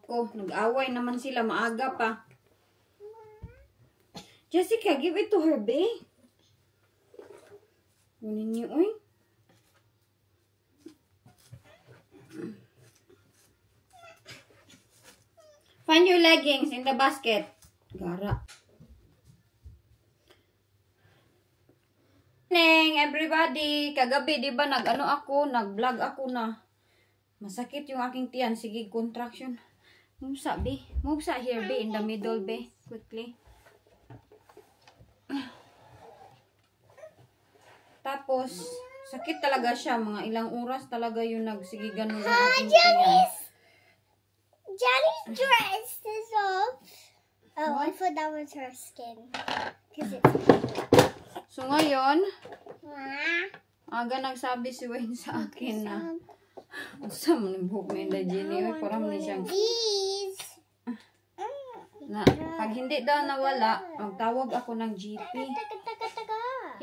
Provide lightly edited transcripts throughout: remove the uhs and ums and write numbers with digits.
ko. Nag-away naman sila. Maaga pa. Jessica, give it to her, babe. Kunin niyo, oy. Find your leggings in the basket. Gara. Morning, everybody. Kagabi, di ba, nag-vlog ako na. Masakit yung aking tiyan. Sige, contraction. Move sa, be. Move sa here, be. In the middle, be. Quickly. Tapos, sakit talaga siya. Mga ilang oras talaga yung sige, ganun yung aking tiyan. Jenny's dress is off. Oh, what? I thought that was her skin. It's... So, ngayon, aga nagsabi si Wayne sa akin na usa mo ng buhok na Jenny. Parang na siyang na, pag hindi daw nawala, magtawag ako ng GP.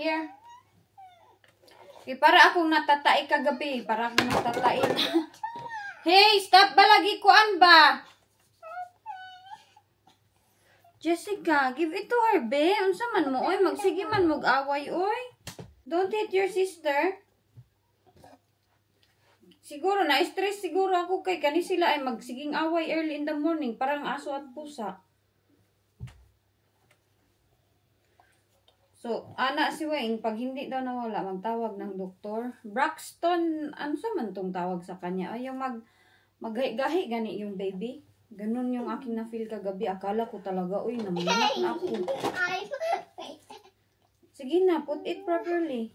Here. Okay, para akong natatai kagabi. Para akong natatain. Hey, stop ba lagi kuan ba? Jessica, give it to her, be. Unsa man mo, oy. Magsige man mag-away, oy. Don't hit your sister. Siguro, na-stress siguro ako kay kani sila ay magsiging away early in the morning. Parang aso at pusa. So, ana si Wayne, pag hindi daw nawala, magtawag ng doktor. Braxton, ano sa man tong tawag sa kanya? Ay, yung maggahi-gahi gani yung baby. Ganun yung aking na-feel kagabi. Akala ko talaga, uy, namanak na ako. Sige na, put it properly.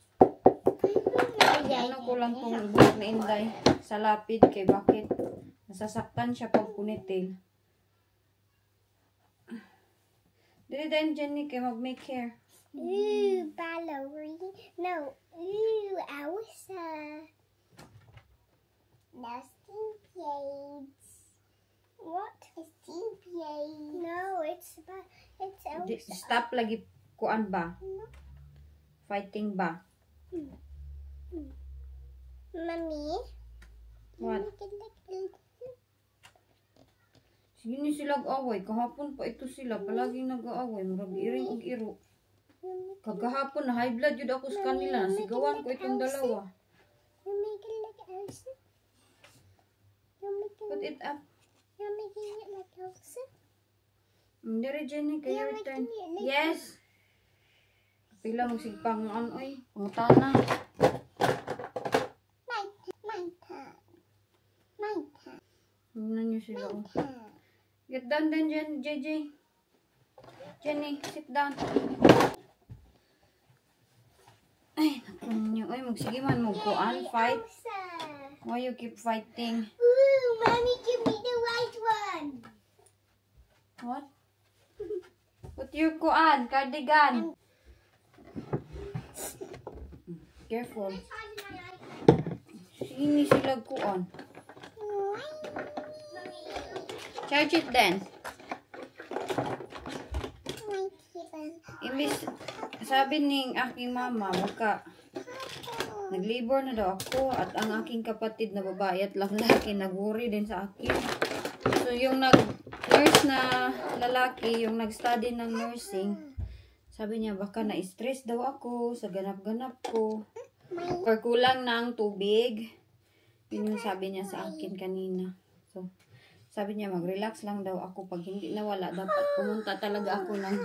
Ano ko lang tong ibig na Inday sa lapid kay bakit nasasaktan siya pag punitil. Dili din, Jenny, kay mag-make hair. Ooh, ballerina. No. Ooh, Elsa. Nasty shades. What? It's shades. No, it's Elsa. Stop lagi kuan ba? Fighting ba? Mommy? What? Sige ni silaag-away. Kahapon pa ito sila. Palaging nag-aaway. Marag iring og iro. Kagahapon na high blood yun ako sa kanila. Sigawan ko itong dalawa. Put it up. You're making it like Elsa? Hindi, Jenny. Kayo return. Yes. Pila mo sigpang ano ay. Pangutana. My turn. Ano nyo sila? Get down then, JJ. Jenny, sit down. Ay, naku nyo. Ay, magsige man mo kuan. Fight. Why you keep fighting? Ooh, Mommy, give me the right one. What? Put your kuan, cardigan. Careful. Sini sila kuan. Charge it then. Imbis, sabi ning aking mama, nag-labor na daw ako at ang aking kapatid na babae at lalaki nag-worry din sa akin. So yung nurse na lalaki, yung nag-study ng nursing, sabi niya baka na-stress daw ako sa ganap-ganap ko. Or kulang ng tubig. Yun yung sabi niya sa akin kanina. So, sabi niya mag-relax lang daw ako. Pag hindi nawala, dapat pumunta talaga ako ng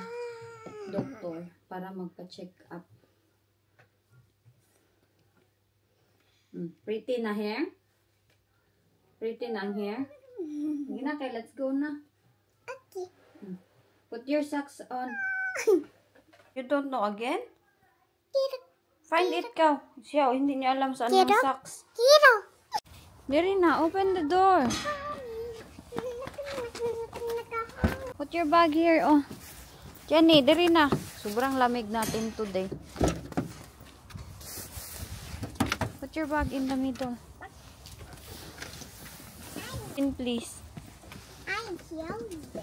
doktor para magpa-check up. Pretty na hair? Pretty na ang hair? Sige na, kay let's go na. Okay. Put your socks on. You don't know again? Kiro. Find it ka. Siya, hindi niya alam saan yung socks. Kiro. Diri na, open the door. Put your bag here, oh. Jenny, diri na. Sobrang lamig natin today. Put your bag in the middle. In, please. I killed it.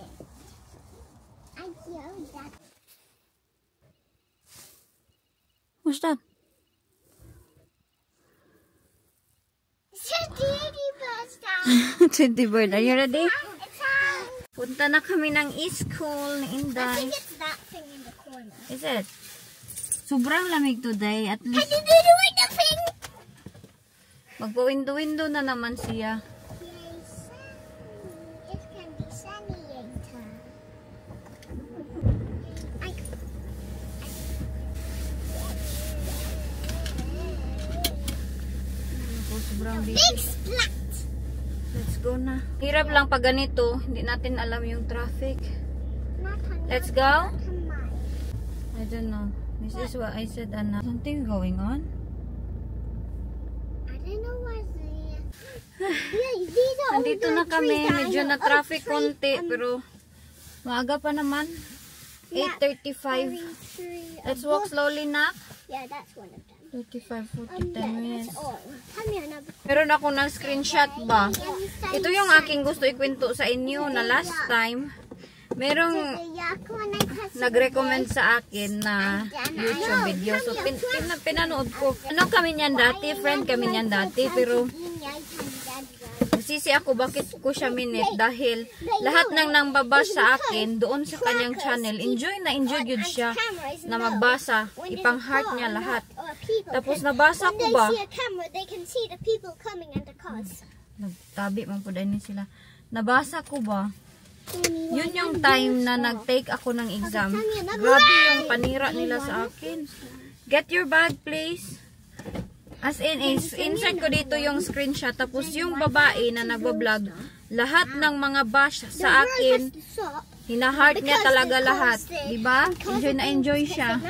I killed that. What's that? It's a teddy bear. Teddy bird. Are you ready? It's hot. Punta na kami ng school ni I Inday. think it's that thing in the corner. Is it? Sobrang lamig today. At Can least, you do the thing? magpa-window-window na naman siya. Yay, sunny. It can be sunny later. Sobrang busy. Big splat. Let's go na. Hirap lang pag ganito. Hindi natin alam yung traffic. Let's go. I don't know. This is what I said, Anna. Something going on? I don't know what's yeah, these are all Nandito the na kami. trees that Medyo I know. na traffic Tree, konti. Pero maaga pa naman. Yeah, 8:35. tree, Let's walk slowly na. Yeah, that's one of them. 35, 40, 10 That's minutes. all. Tell me another. Meron ako ng screenshot ba? Ito yung aking gusto ikwento sa inyo na last time. Merong nag-recommend sa akin na YouTube video. So, pinanood ko. Ano kami niyan dati? Friend kami niyan dati. Pero, sisi ako bakit ko siya minute dahil lahat ng nangbabash sa akin doon sa kanyang channel. Enjoy yun siya na magbasa. Ipang heart niya lahat. Tapos nabasa ko ba? Nagtabi man po dahil sila. Nabasa ko ba? Yun yung time na nag-take ako ng exam. Grabe yung panira nila sa akin. Get your bag, please. As in, insert ko dito yung screenshot. Tapos yung babae na nagbablog, lahat ng mga bash sa akin, hina-heart niya talaga lahat. Diba? Enjoy na enjoy siya.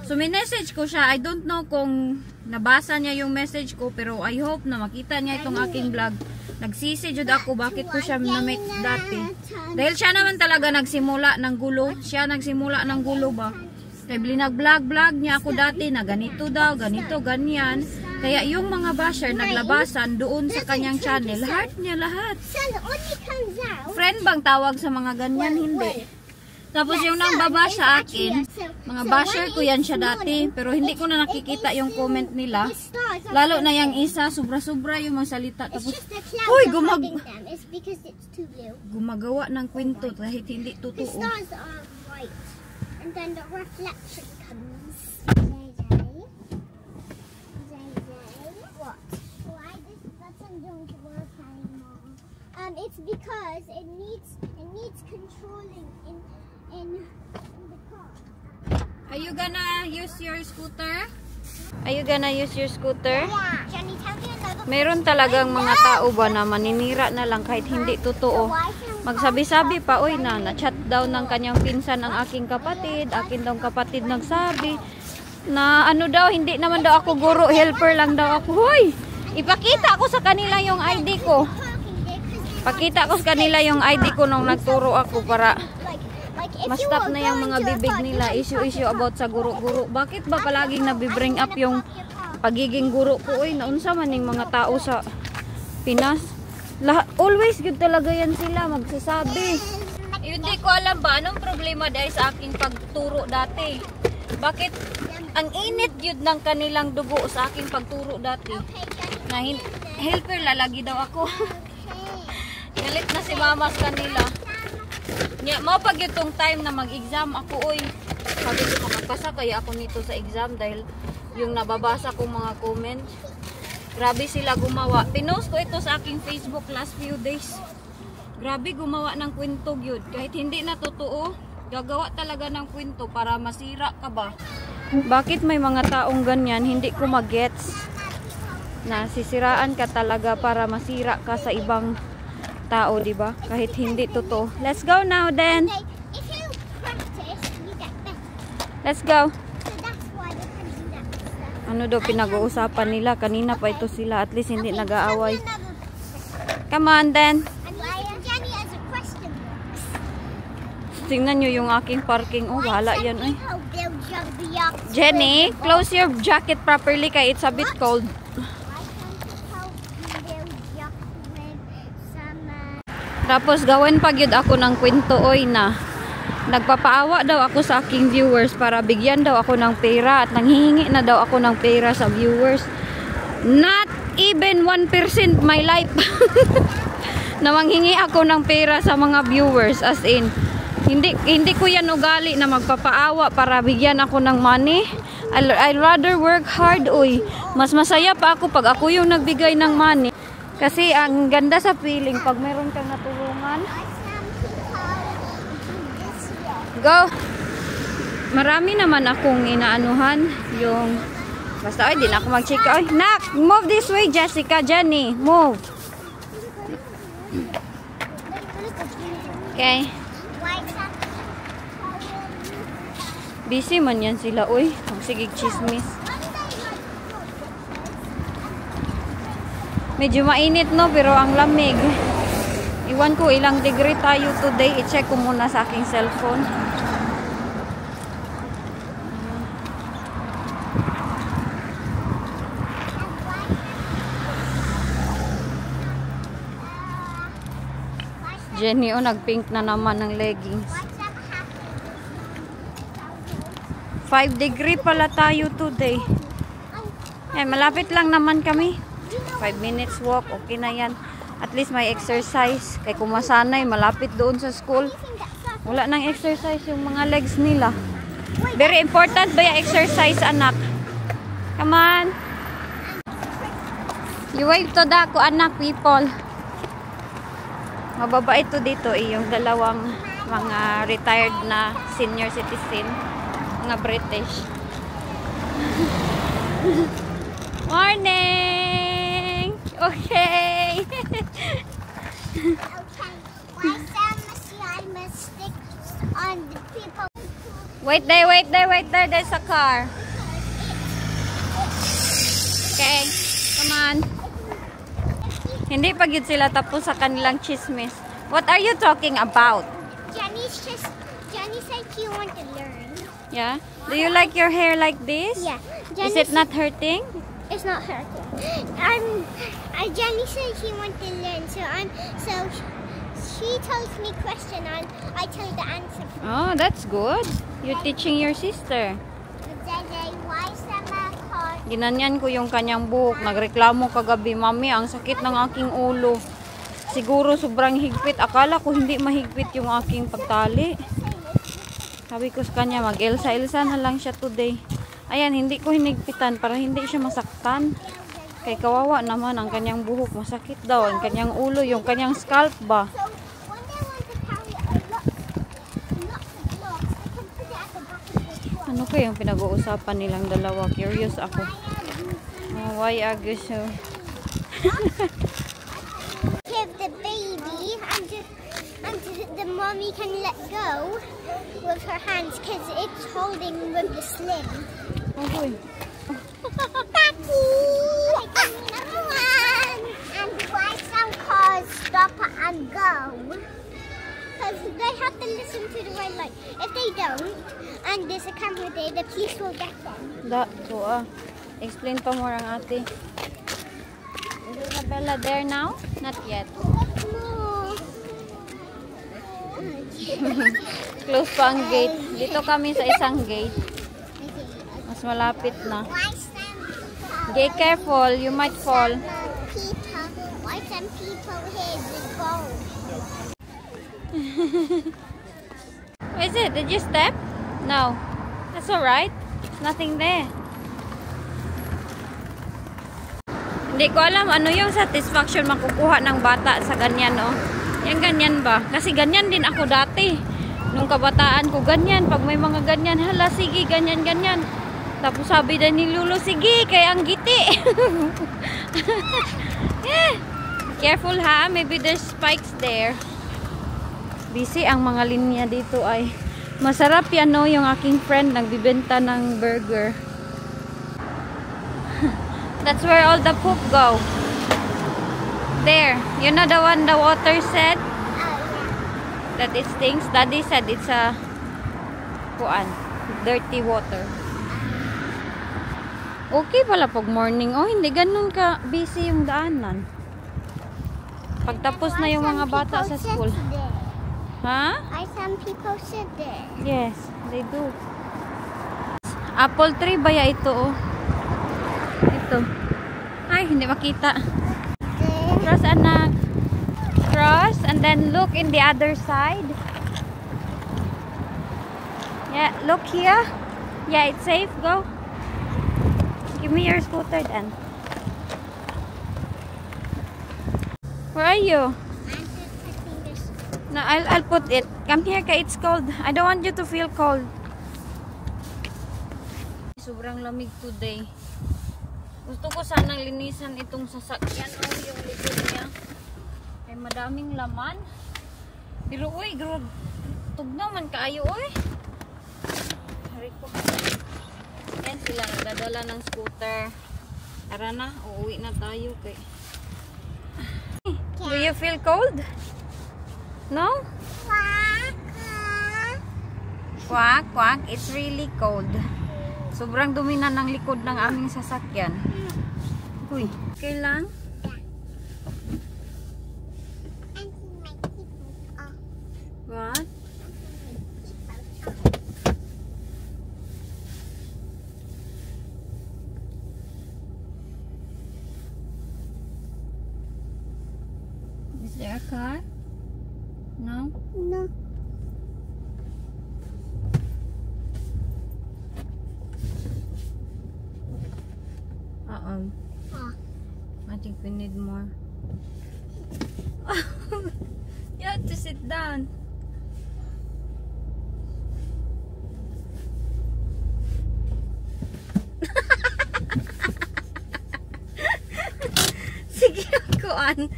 So, minessage ko siya. I don't know kung nabasa niya yung message ko, pero I hope na makita niya itong aking vlog. Nagsisi jud ako bakit ko siya na-make dati. Dahil siya naman talaga nagsimula ng gulo. Siya nagsimula ng gulo ba? Kaya nag-vlog niya ako dati na ganito daw, ganito, ganyan. Kaya yung mga basher naglabasan doon sa kanyang channel. Heart niya lahat. Friend bang tawag sa mga ganyan? Hindi. Tapos yung nang sa akin, mga basher ko yan siya dati. Pero hindi ko na nakikita yung comment nila. Lalo na yung isa, sobra-sobra yung mga salita. Tapos, uy, gumagawa ng kwento kahit hindi totoo. And then the reflection comes. What? Why this button don't work anymore? It's because it needs controlling in the car. Are you gonna use your scooter? Are you gonna use your scooter? Yeah. Jenny, tell me another. Meron talagang mga tao ba na maninira na lang kahit hindi totoo. Magsabi-sabi pa, uy na-chat daw ng kanyang pinsan ang aking kapatid. Akin daw kapatid nagsabi na ano daw, hindi naman daw ako guro, helper lang daw ako. Hoy, ipakita ko sa kanila yung ID ko. Pakita ko sa kanila yung ID ko nung nagturo ako para ma-stop na yung mga bibig nila. Issue about sa guro-guro. Bakit ba palaging nabibring up yung pagiging guro ko? Uy, naunsa man yung mga tao sa Pinas. Always good talaga yan sila magsasabi. Hindi ko alam ba anong problema dahil sa aking pagturo dati. Bakit ang init yun ng kanilang dugo sa aking pagturo dati. Na helper lalagi daw ako. Galit na si mama sa kanila. Mau pag itong time na mag-exam ako, oy. Sabi ko makapasa kaya ako nito sa exam dahil yung nababasa kong mga comments. Grabe sila gumawa. Pinost ko ito sa aking Facebook last few days. Grabe gumawa ng kwento yun. Kahit hindi na totoo, gagawa talaga ng kwento para masira ka ba? Bakit may mga taong ganyan, hindi ko magets na sisiraan ka talaga para masira ka sa ibang tao, di ba? Kahit hindi totoo. Let's go now then. If you practice, you get better. Let's go. So that's why they can do that stuff. Ano daw pinag-uusapan nila? Kanina pa ito sila. At least hindi nag-aaway. Come on then. And Jenny has a question. Tingnan nyo yung aking parking. Oh, wala yan eh. How they'll jump the yacht. Jenny, close your jacket properly kaya it's a bit cold. Tapos gawin pa gyud ako ng kwento oy na nagpapaawa daw ako sa aking viewers para bigyan daw ako ng pera at nanghihingi na daw ako ng pera sa viewers. Not even 1% my life. na manghingi ako ng pera sa mga viewers, as in hindi ko yan ugali na magpapaawa para bigyan ako ng money. I'd rather work hard, uy. Mas masaya pa ako pag ako yung nagbigay ng money. Kasi ang ganda sa feeling pag meron kang natulungan. Go! Marami naman akong inaanuhan yung basta ay, di na ako mag-chika. Ay, nak! Move this way, Jessica, Jenny. Move. Okay. Busy man yan sila, uy. Magsigig chismis. Medyo mainit, no? Pero ang lamig. Iwan ko ilang degree tayo today. I-check ko muna sa aking cellphone. Jenny, oh, nag-pink na naman ng leggings. 5 degree pala tayo today. Eh, malapit lang naman kami. 5 minutes walk, okay na yan. At least may exercise. Kaya kung masanay, malapit doon sa school. Wala nang exercise yung mga legs nila. Very important ba yung exercise, anak? Come on. You wave to the anak, people. Mababait to dito eh, yung dalawang mga retired na senior citizen. Mga British. Morning! Okay! Wait there, there's a car. Okay, come on. Hindi pa yun sila tapos sa kanilang chismis. What are you talking about? Jenny said she wanted to learn. Yeah? Do you like your hair like this? Yeah. Is it not hurting? It's not hurting. Jenny said she wanted to learn, so she tells me question and I tell the answer. Oh, that's good. You're teaching your sister. Why is that my car? Ginanyan ko yung kanyang buhok. Nagreklamo kagabi, Mami, ang sakit ng aking ulo. Siguro sobrang higpit. Akala ko hindi mahigpit yung aking pagtali. Sabi ko sa kanya, mag-elsa-elsa na lang siya today. Ayan, hindi ko hinigpitan para hindi siya masaktan. Kay kawawa naman ang kanyang buhok. Masakit daw. Ang kanyang ulo, yung kanyang scalp ba. Ano kaya yung pinag-uusapan nilang dalawa? Curious ako. Oh, why Agus? Give the baby and the mommy can let go with her hands because it's holding with the sling. Okay. Daddy! Number one! And why some cars stop and go? Because they have to listen to the red light. If they don't, and there's a camera there, the police will get them. Explain pa more ang ate. Is Isabella there now? Not yet. Close pa ang gate. Dito kami sa isang gate. Mas malapit na. Be careful, you might fall. Why some people here to go? What is it? Did you step? No. That's alright. There's nothing there. Hindi ko alam ano yung satisfaction makukuha ng bata sa ganyan, oh. Yung ganyan ba? Kasi ganyan din ako dati. Nung kabataan ko, ganyan. Pag may mga ganyan, hala, sige, ganyan. Tapos sabi din ni Lulu, sige, kaya ang giti. Yeah. Careful ha, maybe there's spikes there. Busy ang mga linya dito ay. Masarap yan, no, yung aking friend nagbibenta ng burger. That's where all the poop go. There. You know the one the water said? That it stinks? Daddy said it's a dirty water. Okay pala pag morning. Oh, hindi ganun ka busy yung daanan. Pagtapos na yung mga bata sa school. Huh? Some people sit there. Yes, they do. Apple tree ba ya ito, oh? Ito. Ay, hindi makita. Cross, anak. Cross. across and then look in the other side. Yeah, look here. Yeah, it's safe. Go. Give me your scooter then. Where are you? No, I'll put it. Come here, ka. It's cold. I don't want you to feel cold. Sobrang lamig today. Gusto ko sanang linisan itong sasakyan o yung likod niya. Ay madaming laman. Pero uy, tugnaw man kaayo uy. Hari ko. Yan sila nagdadala ng scooter. Tara na, uuwi na tayo kay. Do you feel cold? No? Quack. Quack, quack. It's really cold. Sobrang dumi na ng likod ng aming sasakyan. Uy, okay lang? What? Is there a car? No? No. Uh-oh. I think we need more. You have to sit down. Sige, kuan.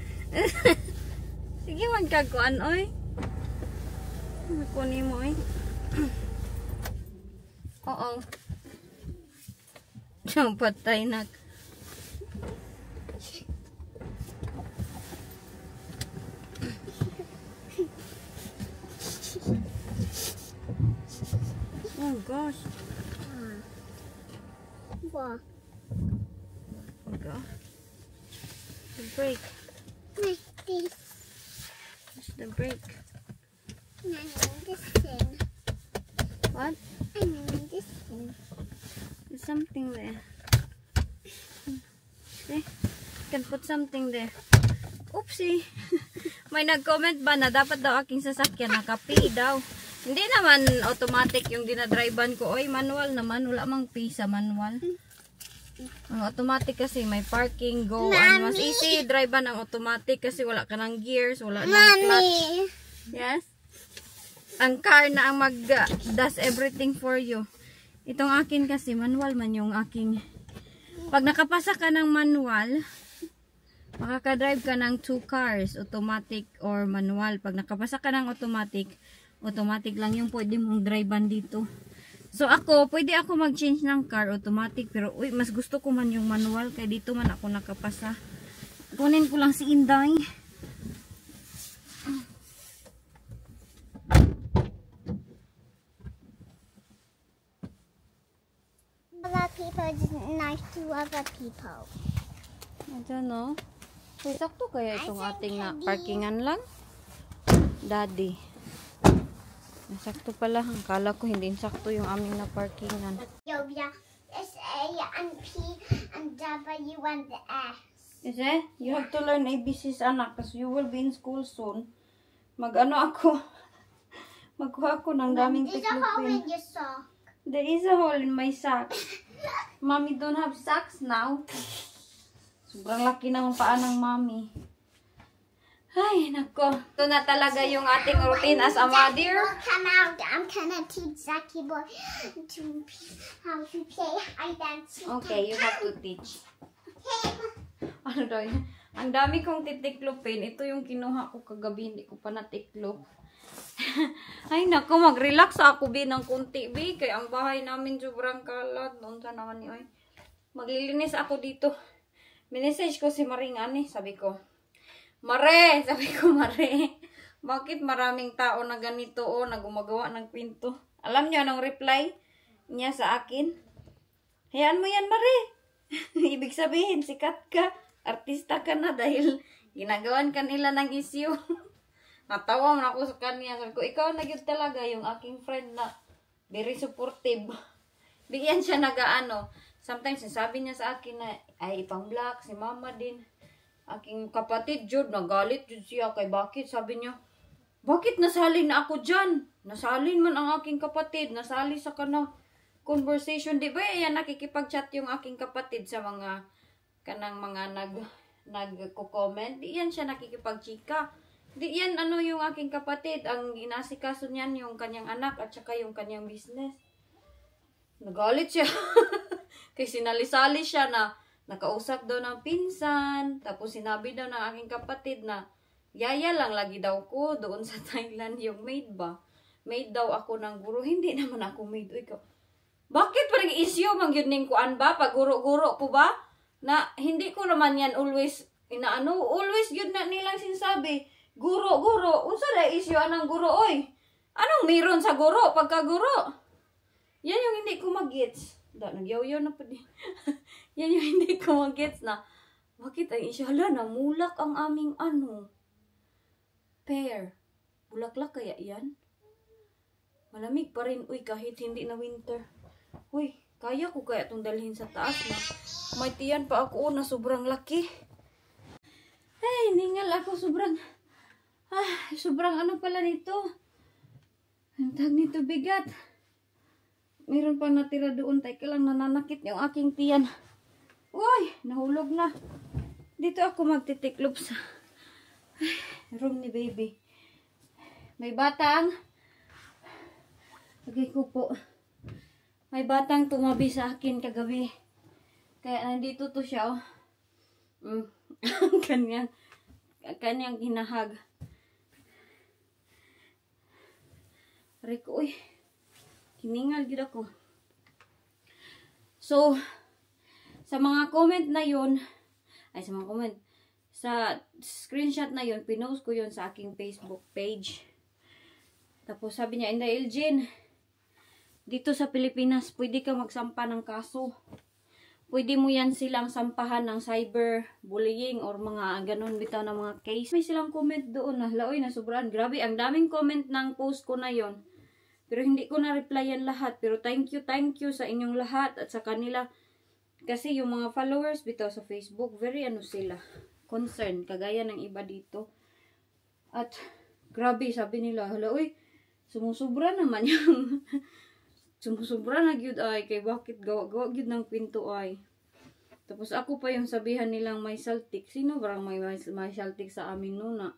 Sige, magkakuan, oy. Kunin mo, oy. Oo. Siyang patay na. Oh gosh. What? Oh god. The brake. Like this. What's the brake? And I need this thing. What? I need this thing. There's something there. See? You can put something there. Oopsie. May nag-comment ba na dapat daw aking sasakyan naka-P daw. Hindi naman automatic yung dinadrivean ko. Oy, manual naman. Wala mang P sa manual. Ang automatic kasi may parking, go. And mas easy drivean ang automatic kasi wala ka ng gears, wala ng clutch. Yes? Ang car na ang mag-does everything for you. Itong akin kasi, manual man yung aking. Pag nakapasa ka ng manual, makakadrive ka ng 2 cars, automatic or manual. Pag nakapasa ka ng automatic, automatic lang yung pwede mong drivean dito. So ako, pwede ako mag-change ng car automatic, pero uy, mas gusto ko man yung manual, kaya dito man ako nakapasa. Kunin ko lang si Inday. Other people is nice to other people. I don't know. So, sakto kaya itong ating na parkingan lang? Daddy. Sakto pala. Ang kala ko hindi sakto yung aming na parkingan. Yeah. S, A, and P, and W, and S. Is it? You have to learn ABCs, anak, kasi you will be in school soon. Mag-ano ako? Magkuha ako ng daming There's a hole tiklupin. in your sock. There is a hole in my sock. Mommy don't have socks now. Sobrang laki ng paa ng mommy. Ay, nako. Ito na talaga yung ating routine as a mother. Come out. I'm gonna teach Zaki boy how to play hide and seek. Okay, you have to teach. Ano daw yun? Ang dami kong titiklopin. Ito yung kinuha ko kagabi. Hindi ko pa natiklop. Ay, nako. Mag-relax ako, bi, ng kunti, bi. Kaya ang bahay namin sobrang kalat. Doon sa naman yun. Maglilinis ako dito. Minisage ko si Maring Ani. Sabi ko, Mare! Sabi ko, Mare. Bakit maraming tao na ganito o na gumagawa ng pinto? Alam niyo anong reply niya sa akin? Hayaan mo yan, Mare. Ibig sabihin, sikat ka. Artista ka na dahil ginagawan ka nila ng issue. Natawa mo na ako sa kanya. Sabi ko, ikaw na yun talaga yung aking friend na very supportive. Bigyan siya nag-ano. Sometimes sabi niya sa akin na ay ipang black si mama din. Aking kapatid, Jud, nagalit Jud siya. Kay bakit? Sabi niya, bakit nasalin na ako dyan? Nasalin man ang aking kapatid. Nasali sa kanang conversation. Di ba yan nakikipag-chat yung aking kapatid sa mga kanang mga nagko-comment. Di yan siya nakikipag-chika. Di yan ano yung aking kapatid. Ang inasikaso niyan yung kanyang anak at saka yung kanyang business. Nagalit siya. Kasi sinali-sali siya na nakausap daw ng pinsan. Tapos sinabi daw ng aking kapatid na yaya lang lagi daw ko doon sa Thailand yung maid ba. Maid daw ako ng guro. Hindi naman ako maid. Uy, bakit parang issue mang yun ning kuan ba? Pag guro-guro ko ba? Na hindi ko naman yan always inaano. Always yun na nilang sinasabi. Guro-guro. Unsa na issue anang guro oy? Anong meron sa guro pagka guro? Yan yung hindi ko mag-gets. Nagyaw-yaw na pa din. Yan yung hindi ko mag-gets na bakit ang issue? Hala, namulak ang aming ano. Pear. Bulaklak kaya yan? Malamig pa rin. Uy, kahit hindi na winter. Uy, kaya ko kaya itong dalhin sa taas na. May tiyan pa ako na sobrang laki. Ay, ningal ako sobrang. Sobrang ano pala nito. Ang tag nito bigat. Meron pa natira doon. Teka lang, nananakit yung aking tiyan. Uy, nahulog na. Dito ako magtitiklob sa room ni baby. May batang. Lagay ko po. May batang tumabi sa akin kagabi. Kaya nandito to siya, oh. Kanyang hinahag. Reko, uy. Kiningal gid ako. So, sa mga comment na yun, sa screenshot na yun, pinost ko yun sa aking Facebook page. Tapos sabi niya, Inday Elgin, dito sa Pilipinas, pwede ka magsampa ng kaso. Pwede mo yan silang sampahan ng cyberbullying or mga ganun bitaw na mga case. May silang comment doon na, laoy na sobrang grabe. Ang daming comment ng post ko na yon. Pero hindi ko na-replyan lahat. Pero thank you sa inyong lahat at sa kanila. Kasi yung mga followers bitaw sa Facebook, very ano sila, concerned. Kagaya ng iba dito. At grabe, sabi nila, hala, uy, sumusubra naman yung sumusubra na gyud ay. Kay bakit gawa gyud ng kwento ay. Tapos ako pa yung sabihan nilang may saltik. Sino barang may saltik sa amin no na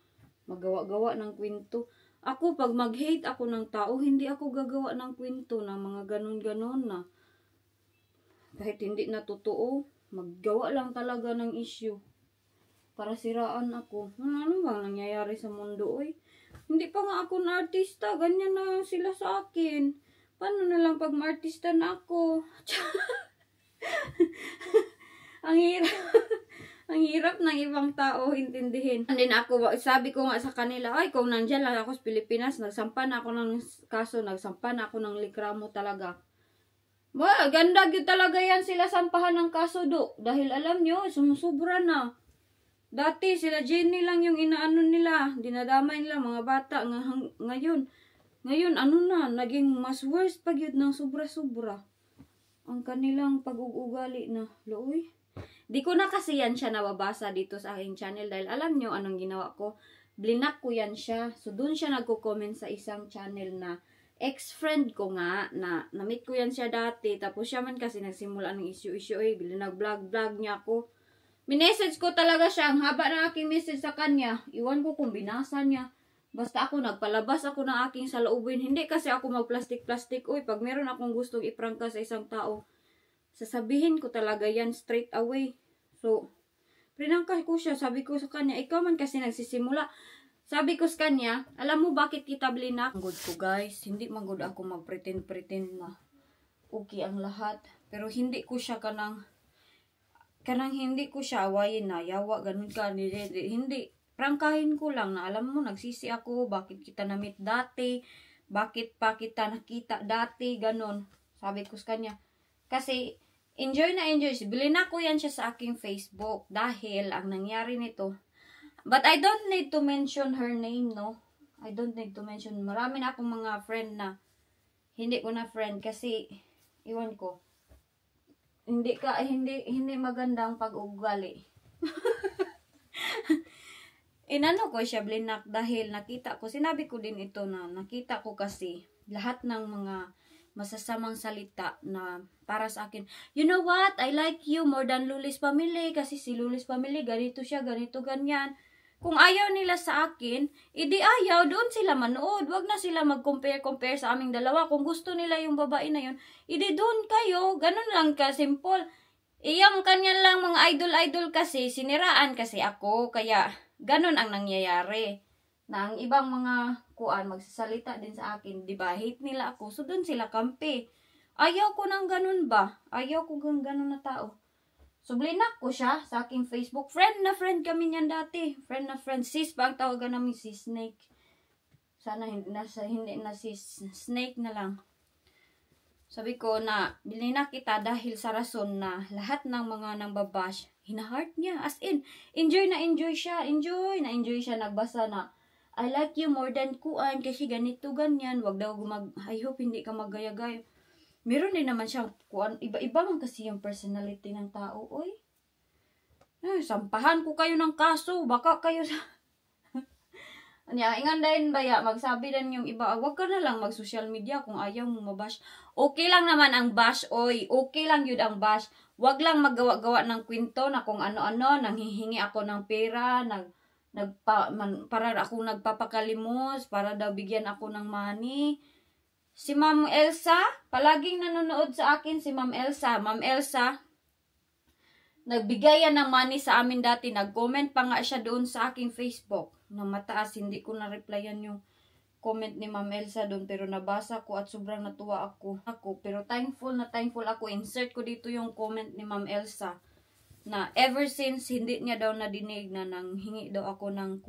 magawa-gawa ng kwento. Ako, pag mag-hate ako ng tao, hindi ako gagawa ng kwento na mga ganun-ganon na. Kahit hindi na totoo, maggawa lang talaga ng issue. Para siraan ako. Ano bang nangyayari sa mundo, oy? Hindi pa nga ako na artista, ganyan na sila sa akin. Paano na lang pag ma-artista na ako? Ang hirap. Ang hirap ng ibang tao intindihin. And then ako, sabi ko nga sa kanila, ay kung nandyan lang ako sa Pilipinas, nagsampa na ako ng kaso, nagsampa na ako ng likramo talaga. Ganda yun talaga yan sila sampahan ng kaso do. Dahil alam nyo, sumusubra na. Dati sila Jenny lang yung inaano nila, dinadamay nila mga bata. Ngayon ano na, naging mas worse pag yun ng sobra-sobra. Ang kanilang pag-uugali na, looy. Di ko na kasi yan siya nababasa dito sa aking channel dahil alam nyo anong ginawa ko. Blinak ko yan siya. So, dun siya nagko-comment sa isang channel na ex-friend ko nga, na na-meet ko yan siya dati. Tapos siya man kasi nagsimula ng issue-issue. Nag-vlog niya ako. Minessage ko talaga siya. Ang haba na aking message sa kanya. Iwan ko kung binasa niya. Basta ako, nagpalabas ako ng aking saloobin. Hindi kasi ako mag-plastic-plastic. Uy, pag meron akong gustong iprangka sa isang tao, sasabihin ko talaga yan straight away. So, prinangka ko siya. Sabi ko sa kanya, ikaw man kasi nagsisimula. Sabi ko sa kanya, alam mo bakit kita blinak? Good ko guys, hindi magod ako mag-pretend na okay ang lahat. Pero hindi ko siya kanang hindi ko siya awayin na, yawa, ganun ka. Hindi, prangkahin ko lang na alam mo, nagsisi ako, bakit kita na-meet dati, bakit pa kita nakita dati, ganun. Sabi ko sa kanya, kasi enjoy na enjoy. Bilhin ko yan siya sa aking Facebook. Dahil ang nangyari nito. But I don't need to mention her name, no? I don't need to mention. Marami na akong mga friend na hindi ko na friend. Kasi, iwan ko. Hindi magandang pag-ugali. Inano ko siya blinak dahil nakita ko, sinabi ko din ito na nakita ko kasi lahat ng mga masasamang salita na para sa akin. You know what? I like you more than Lulis Family kasi si Lulis Family ganito siya, ganito, ganyan. Kung ayaw nila sa akin, edi ayaw, doon sila manood. Wag na sila mag-compare sa aming dalawa. Kung gusto nila yung babae na yun, edi doon kayo. Ganun lang ka, simple. Iyang kanya lang mga idol-idol kasi, siniraan kasi ako. Kaya, ganun ang nangyayari. Na ang ibang mga magsasalita din sa akin, di ba? Hate nila ako. So, doon sila kampi. Ayaw ko nang ganun ba? Ayaw ko ng ganun na tao. So, blinak ko siya sa aking Facebook. Friend na friend kami niyan dati. Friend na friend. Sis pa ang tawagan namin, si Snake. Sana hindi na si Snake na lang. Sabi ko na, blinak kita dahil sa rason na lahat ng mga nambabash, hinaheart niya. As in, enjoy na enjoy siya. Enjoy na enjoy siya. Nagbasa na, I like you more than kuan kasi ganito, ganyan. Wag daw I hope hindi ka magaya-gaya. Meron din naman siyang kuan. Iba-iba man kasi yung personality ng tao. Oy, sampahan ko kayo ng kaso. Baka kayo sa... Ingan din baya, magsabi din yung iba, wag ka na lang mag-social media kung ayaw mo mabash. Okay lang naman ang bash, oy. Okay lang yun ang bash. Wag lang maggawa-gawa ng kwento na kung ano-ano, nanghihingi ako ng pera, para ako nagpapakalimos, para daw bigyan ako ng money. Si Ma'am Elsa, palaging nanonood sa akin si Ma'am Elsa. Ma'am Elsa, nagbigay yan ng money sa amin dati. Nag-comment pa nga siya doon sa aking Facebook. Na mataas, hindi ko na-replyan yung comment ni Ma'am Elsa doon. Pero nabasa ko at sobrang natuwa ako. Pero thankful ako. Insert ko dito yung comment ni Ma'am Elsa. Na ever since, hindi niya daw nadinig na nanghingi daw ako ng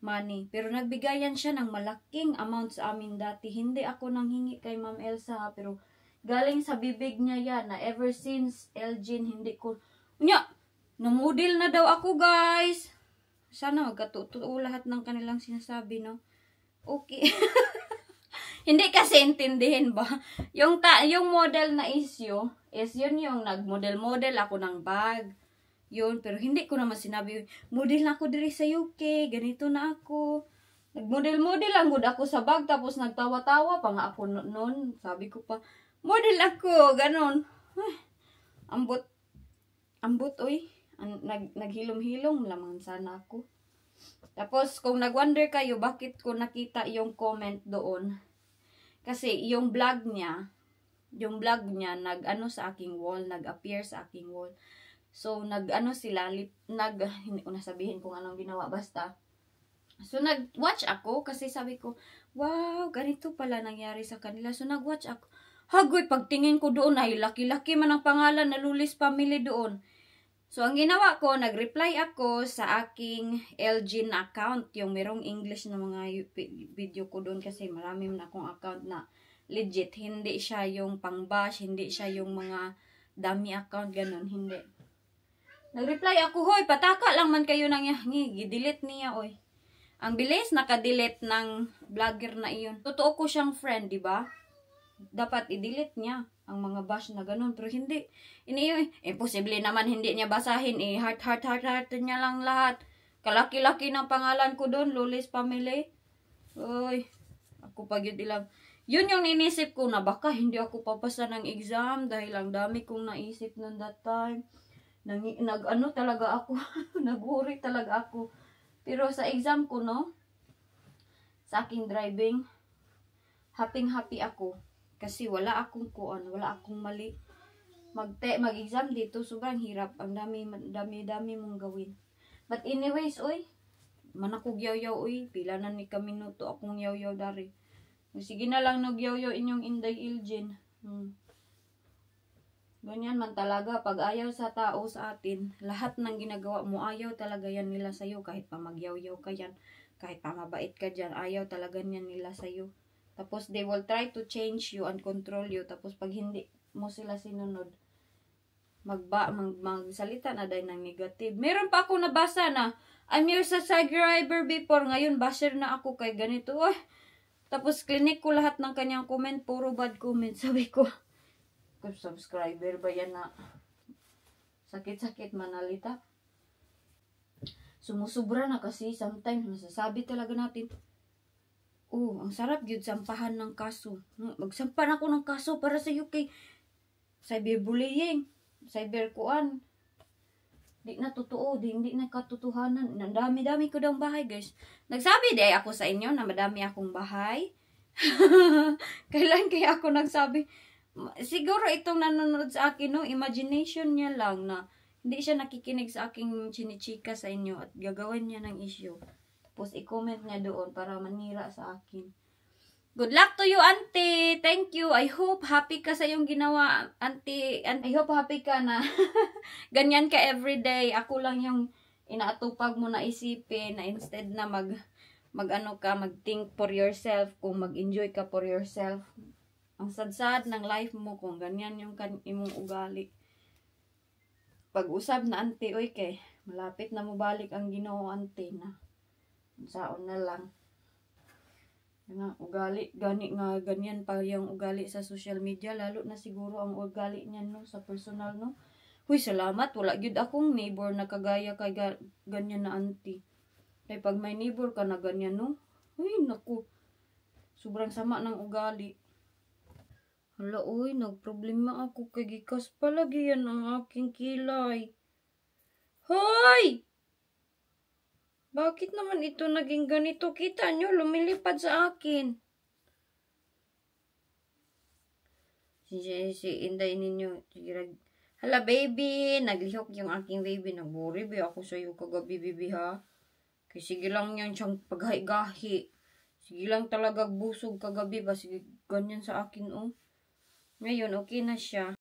money. Pero nagbigayan siya ng malaking amount sa amin dati. Hindi ako nanghingi kay Ma'am Elsa. Pero galing sa bibig niya yan na ever since Elgin, hindi ko... namudil na daw ako, guys. Sana magkatutuo lahat ng kanilang sinasabi, no? Okay. Hindi kasi intindihin ba? Yung model na issue, is yun yung nag-model ako ng bag. Yun, pero hindi ko naman sinabi, model na ako diri sa UK, ganito na ako. Nag-model lang good ako sa bag, tapos nagtawa-tawa pa nga ako noon. Sabi ko pa, model ako, ganon. Ambot, oy. Naghilom-hilom lamang sana ako. Tapos, kung nag-wonder kayo, bakit ko nakita yung comment doon? Kasi, yung vlog niya, nag-ano sa aking wall, nag-appear sa aking wall. So, hindi ko nasabihin kung anong ginawa, basta. So, nag-watch ako, kasi sabi ko, wow, ganito pala nangyari sa kanila. So, nag-watch ako. Hagoy, pagtingin ko doon, ay laki-laki man ang pangalan na Lulis Family doon. So, ang ginawa ko, nag-reply ako sa aking Elgin account, yung merong English na mga video ko doon kasi marami na akong account na legit. Hindi siya yung pang-bash, hindi siya yung mga dummy account, ganun, hindi. Nag-reply ako, hoy, pataka lang man kayo nang delete niya, oy. Ang bilis, naka-delete ng vlogger na iyon. Totoo ko siyang friend, di ba? Dapat i-delete niya ang mga bash na ganun. Pero hindi. Imposible naman hindi niya basahin. Heart niya lang lahat. Kalaki-laki ng pangalan ko doon. Lulis Family. Uy. Ako pag yun ilang. Yun yung inisip ko na baka hindi ako papasa ng exam. Dahil ang dami kong naisip noon that time. Nag-ano talaga ako. Nag-worry talaga ako. Pero sa exam ko, no? Sa aking driving. Happy ako. Kasi wala akong wala akong mali. Mag-exam dito, sobrang hirap. Ang dami mong gawin. But anyways, oy, manakog yaw-yaw, oy. Pila na ni kami nuto akong yaw-yaw dari. Sige na lang nagyaw-yaw inyong Inday Elgin. Ganyan man talaga. Pag ayaw sa tao sa atin, lahat ng ginagawa mo, ayaw talaga yan nila sa'yo. Kahit pa magyaw-yaw ka yan. Kahit pa mabait ka dyan, ayaw talaga yan nila sa'yo. Tapos, they will try to change you and control you. Tapos, pag hindi mo sila sinunod, magsalita na dahil ng negative. Meron pa ako nabasa na, I'm your subscriber before. Ngayon, basher na ako kay ganito. Ay, tapos, clinic ko lahat ng kanyang comment. Puro bad comment. Sabi ko, subscriber ba yan na sakit-sakit manalita? Sumusubra na kasi sometimes masasabi talaga natin, oh, ang sarap yun sampahan ng kaso. Magsampan ako ng kaso para sa iyo kay cyberbullying, cyberkuan. Di na totoo, hindi na katotohanan. Ang dami-dami ko daw bahay, guys. Nagsabi di ako sa inyo na madami akong bahay. Kailan kaya ako nagsabi? Siguro itong nanonood sa akin, no, imagination niya lang na hindi siya nakikinig sa aking chinichika sa inyo at gagawin niya ng issue. Tapos i-comment niya doon para manira sa akin. Good luck to you, auntie. Thank you. I hope happy ka sa iyong ginawa, auntie. And I hope happy ka na ganyan ka everyday. Ako lang yung inaatupag mo na isipin na instead na mag-think for yourself, kung mag-enjoy ka for yourself. Ang sad-sad ng life mo kung ganyan yung imong ugali. Pag-usab na auntie, oy kay malapit na mo balik ang Ginoo, auntie, na saon na lang. Nga ugali gani nga ganyan pa yung ugali sa social media, lalo na siguro ang ugali niyan, no, sa personal, no. Huy, salamat wala gyud akong neighbor na kagaya kay ganyan na auntie. Kay pag may neighbor ka na ganyan, no, huy naku, sobrang sama ng ugali. Hala, uy, nagproblema ako kay gikas palagi yan ang aking kilay. Hoy! Bakit naman ito naging ganito? Kita nyo, lumilipad sa akin. Si Inday ninyo. Hala, baby. Naglihok yung aking baby. Nagburi ba ako sa'yo kagabi, baby, ha? Kasi sige lang yan siyang paghahigahi. Sige lang talaga busog kagabi ba? Sige, ganyan sa akin, oh. Ngayon, okay na siya.